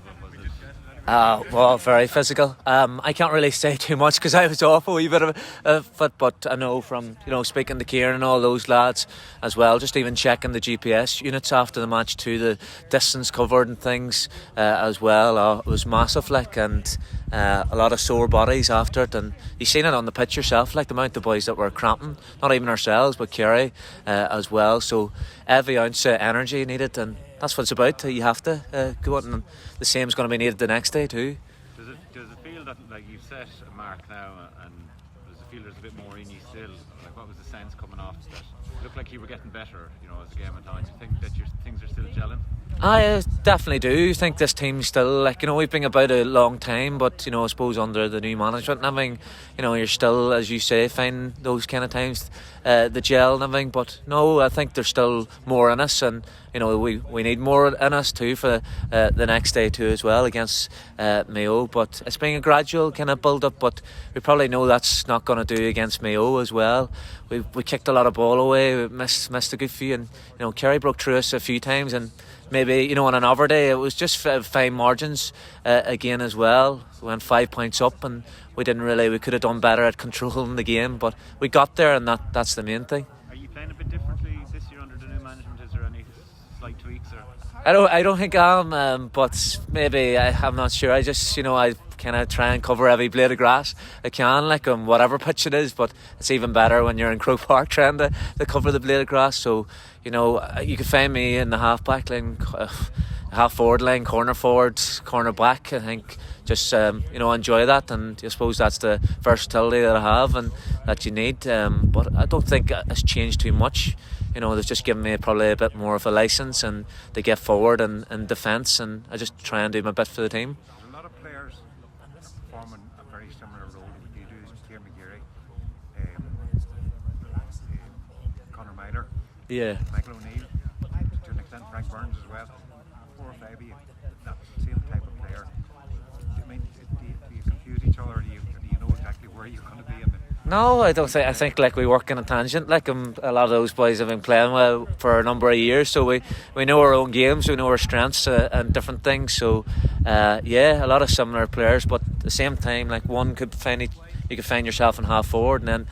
What was it? Well, very physical. I can't really say too much because I was off a wee bit of it, but I know from speaking to Kieran and all those lads as well, just even checking the GPS units after the match too, the distance covered and things as well. It was massive, and a lot of sore bodies after it, and you seen it on the pitch yourself, the amount of boys that were cramping, not even ourselves, but Kerry as well. So every ounce of energy needed, and that's what it's about. You have to go out, and the same is going to be needed the next day too. Does it feel that you've set a mark now, and does it feel there's a bit more in you still? What was the sense coming off that? It looked like you were getting better, as the game went on. Do you think that things are still gelling? I definitely do think this team's still we've been about a long time, but I suppose under the new management and everything, you're still, as you say, finding those kind of times the gel and everything. But no, I think there's still more in us, and we need more in us too for the next day too as well against Mayo. But it's been a gradual kind of build up, but we probably know that's not going to do against Mayo as well. We kicked a lot of ball away, we missed a good few, and Kerry broke through us a few times, and maybe on another day it was just fine margins again as well. We went 5 points up, and we could have done better at controlling the game, but we got there, and that's the main thing. Are you playing a bit differently this year under the new management? Is there any slight tweaks? Or I don't think I am, but maybe I'm not sure. I just I kind of try and cover every blade of grass I can, on whatever pitch it is, but it's even better when you're in Croke Park trying to cover the blade of grass. So you could find me in the half back line, half forward line, corner forward, corner back. I think just enjoy that, and I suppose that's the versatility that I have and that you need, but I don't think it's changed too much. They've just given me probably a bit more of a licence, and they get forward and defence, and I just try and do my bit for the team. There's a lot of players performing a very similar role to what you do. Kieran McGeary, Conor Myler, Michael O'Neill, to an extent Frank Burns as well. 4 or 5 of you, that same type of player. Do you confuse each other, or do you know exactly where you're going to be in the... No, I don't think. I think we work in a tangent. A lot of those boys have been playing well for a number of years, so we know our own games, we know our strengths and different things. So a lot of similar players, but at the same time, one could you could find yourself in half forward, and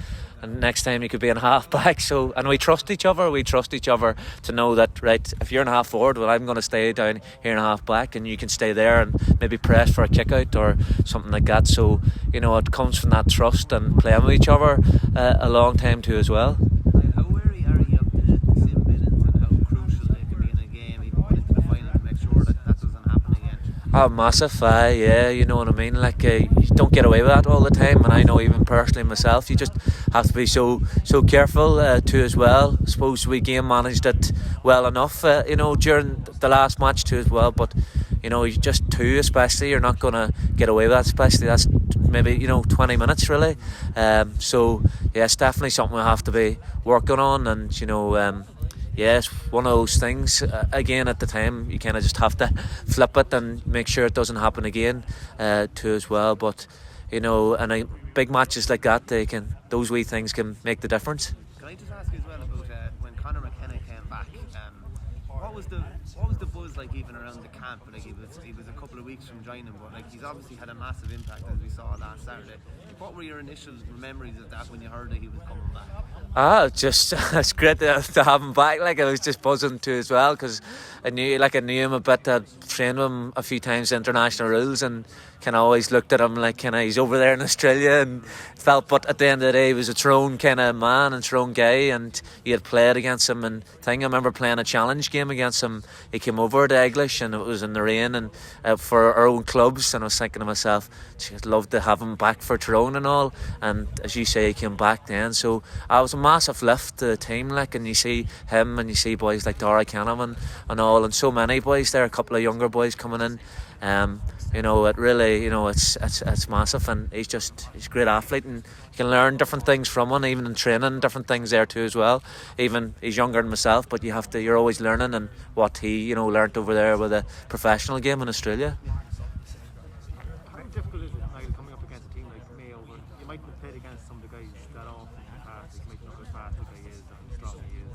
next time you could be in half back. So, and we trust each other. We trust each other to know that, right, if you're in half forward, well, I'm going to stay down here in half back, and you can stay there and maybe press for a kick out or something like that. So, it comes from that trust and playing with each other a long time too as well. How wary are you of the sim billings and how crucial they can be in a game, even going into the final, to make sure that doesn't happen again? Oh, massive, you know what I mean. You don't get away with that all the time, and I know even personally myself, you just have to be so careful too as well. I suppose we game managed it well enough, during the last match too as well. But just two especially, you're not going to get away with that. Especially that's maybe 20 minutes really. So yeah, it's definitely something we have to be working on, and it's one of those things. Again, at the time, you kind of just have to flip it and make sure it doesn't happen again too as well. But and big matches like that, those wee things can make the difference. Can I just ask you as well about when Conor McKenna came back? What was the buzz like even around the camp? He was a couple of weeks from joining, but he's obviously had a massive impact, as we saw last Saturday. What were your initial memories of that when you heard that he was coming back? Just it's great to have him back. I was just buzzing too as well, because I knew him a bit. I'd trained him a few times international rules, and kind of always looked at him he's over there in Australia, and felt. But at the end of the day, he was a Tyrone kind of man and Tyrone guy, and he had played against him. And I remember playing a challenge game against him. He came over to English, and it was in the rain, and for our own clubs. And I was thinking to myself, I'd love to have him back for Tyrone and all. And as you say, he came back then. So I was a massive lift to the team, and you see him, and you see boys like Dara Canavan and all, and so many boys there, a couple of younger boys coming in. It really, it's massive, and he's a great athlete, and you can learn different things from him, even in training, different things there too as well. Even he's younger than myself, but you're always learning, and what he learnt over there with a professional game in Australia. How difficult is it coming up against a team like Mayo, where you might have played against some of the guys that often in the past, they might know how fast the guy is and strong he is,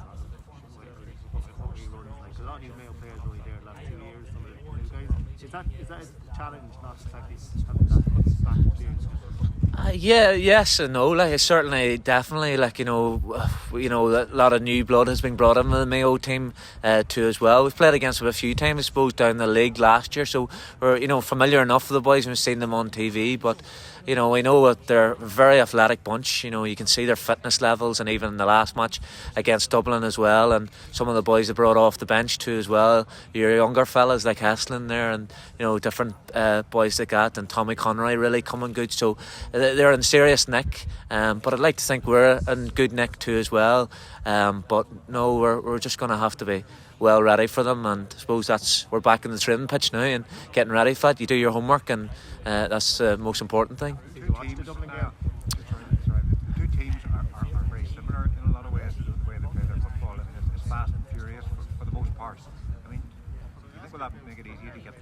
what he runs like. A lot of these Mayo players are only there the last 2 years, some of the new guys. Is that a challenge, not exactly having that back experience? Yes and no. Like, it's certainly, definitely, like, you know, a lot of new blood has been brought into the Mayo team too as well. We've played against them a few times, I suppose, down the league last year, so we're, you know, familiar enough with the boys. We've seen them on TV, but you know, we know that they're a very athletic bunch. You know, you can see their fitness levels, and even in the last match against Dublin as well, and some of the boys they brought off the bench too as well. Your younger fellas like Heslin there, and you know, different boys like that, and Tommy Conroy really coming good. So they're in serious nick, but I'd like to think we're in good nick too as well. But no, we're just going to have to be well ready for them, and I suppose we're back in the training pitch now and getting ready for it. You do your homework, and that's the most important thing. The two teams are very similar in a lot of ways. The way they play their football, and it's fast and furious for the most part. I mean, do you think will that make it easier to get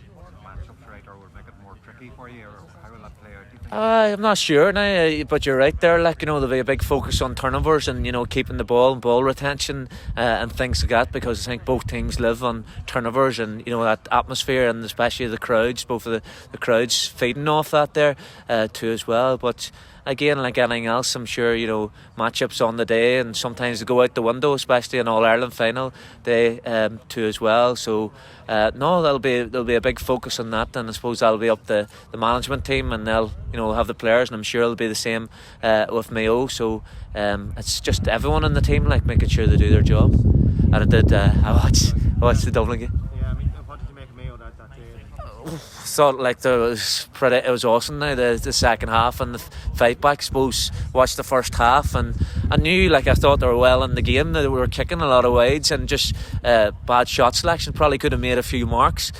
matchups right, or will it make it more tricky for you, or how will that play out, do you think? I'm not sure now, but you're right there. Like, you know, there'll be a big focus on turnovers and, you know, keeping the ball and ball retention and things like that, because I think both teams live on turnovers and, you know, that atmosphere, and especially the crowds, both of the crowds feeding off that there too as well. But again, like anything else, I'm sure, you know, matchups on the day, and sometimes they go out the window, especially in All-Ireland final day too as well. So no, there'll be a big focus on that, and I suppose that'll be up the management team, and they'll, you know, have the players, and I'm sure it'll be the same with Mayo. So it's just everyone in the team, like, making sure they do their job. And I did I watched the Dublin game. Yeah, I mean, what did you make of Mayo that day? Thought like it was awesome now, the second half and the fight back. I suppose watched the first half, and I knew, like, I thought they were well in the game. They were kicking a lot of wides, and just bad shot selection. Probably could have made a few marks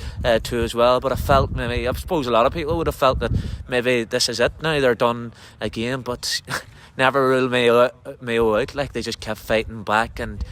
too as well, but I felt, maybe, I suppose a lot of people would have felt that maybe this is it now, they're done again, but never ruled Mayo out. Like, they just kept fighting back, and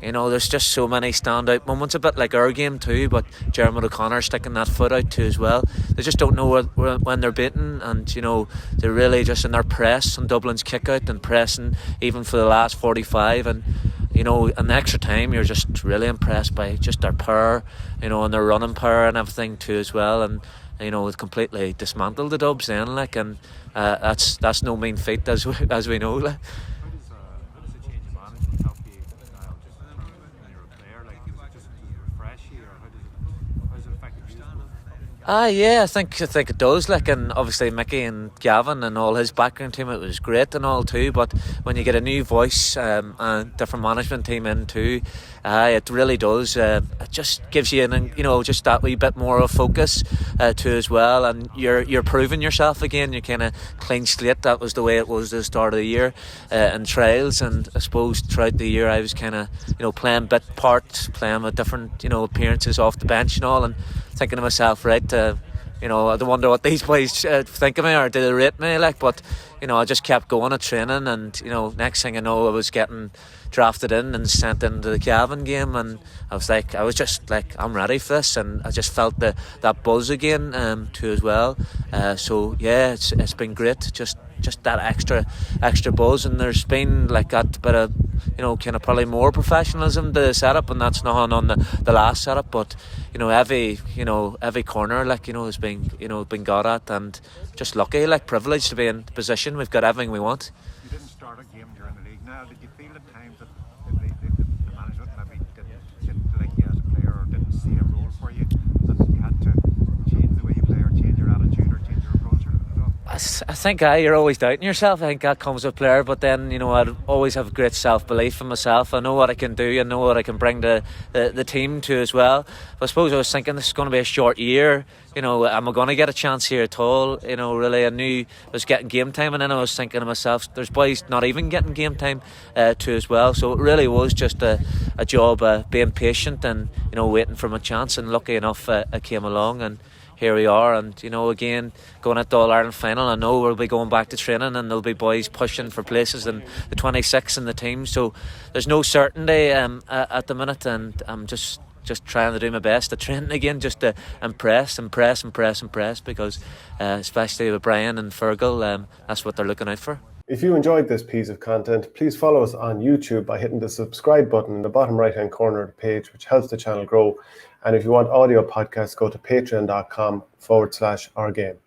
you know, there's just so many standout moments, a bit like our game too, but Jeremy O'Connor sticking that foot out too as well. They just don't know when they're beaten, and you know, they're really just in their press on Dublin's kick out and pressing even for the last 45, and you know, in the extra time you're just really impressed by just their power, you know, and their running power and everything too as well, and you know, it's completely dismantled the Dubs then, like, and that's no mean feat, as we know, like. How does the change of management help you, Niall, just when you're a player? Like, is it just refresh you, or how does it affect you? Yeah, I think it does. Like, and obviously Mickey and Gavin and all his background team, it was great and all too. But when you get a new voice and different management team in too, it really does. It just gives you just that wee bit more of focus too as well. And you're proving yourself again. You're kind of clean slate. That was the way it was at the start of the year in trials. And I suppose throughout the year I was kind of playing bit parts, playing with different appearances off the bench and all, and thinking to myself, right, I don't wonder what these boys think of me, or do they rate me, like, but I just kept going at training, and next thing I know, I was getting drafted in and sent into the Cavan game, and I was just like, I'm ready for this, and I just felt that buzz again too as well. So yeah, it's been great, just that extra buzz, and there's been like that bit of kind of probably more professionalism to the setup, and that's not on the last setup, but every corner has been got at, and just lucky, like, privileged to be in the position. We've got everything we want. You didn't start a game during the league. Now, did you feel at times that the management maybe didn't like you as a player, or didn't see a role for you, that you had to change the way you play, or change your attitude, or change your approach? I think you're always doubting yourself. I think that comes with player, but then I'd always have great self-belief in myself. I know what I can do, I know what I can bring to the team too as well. But I suppose I was thinking this is going to be a short year. Am I going to get a chance here at all? Really, I knew I was getting game time, and then I was thinking to myself, there's boys not even getting game time too as well. So it really was just a job being patient and waiting for my chance, and lucky enough I came along, and here we are. And again, going at the All-Ireland final, I know we'll be going back to training, and there'll be boys pushing for places in the 26 in the team, so there's no certainty at the minute, and I'm just trying to do my best at training again, just to impress, because especially with Brian and Fergal, that's what they're looking out for. If you enjoyed this piece of content, please follow us on YouTube by hitting the subscribe button in the bottom right hand corner of the page, which helps the channel grow. And if you want audio podcasts, go to patreon.com/ourgame.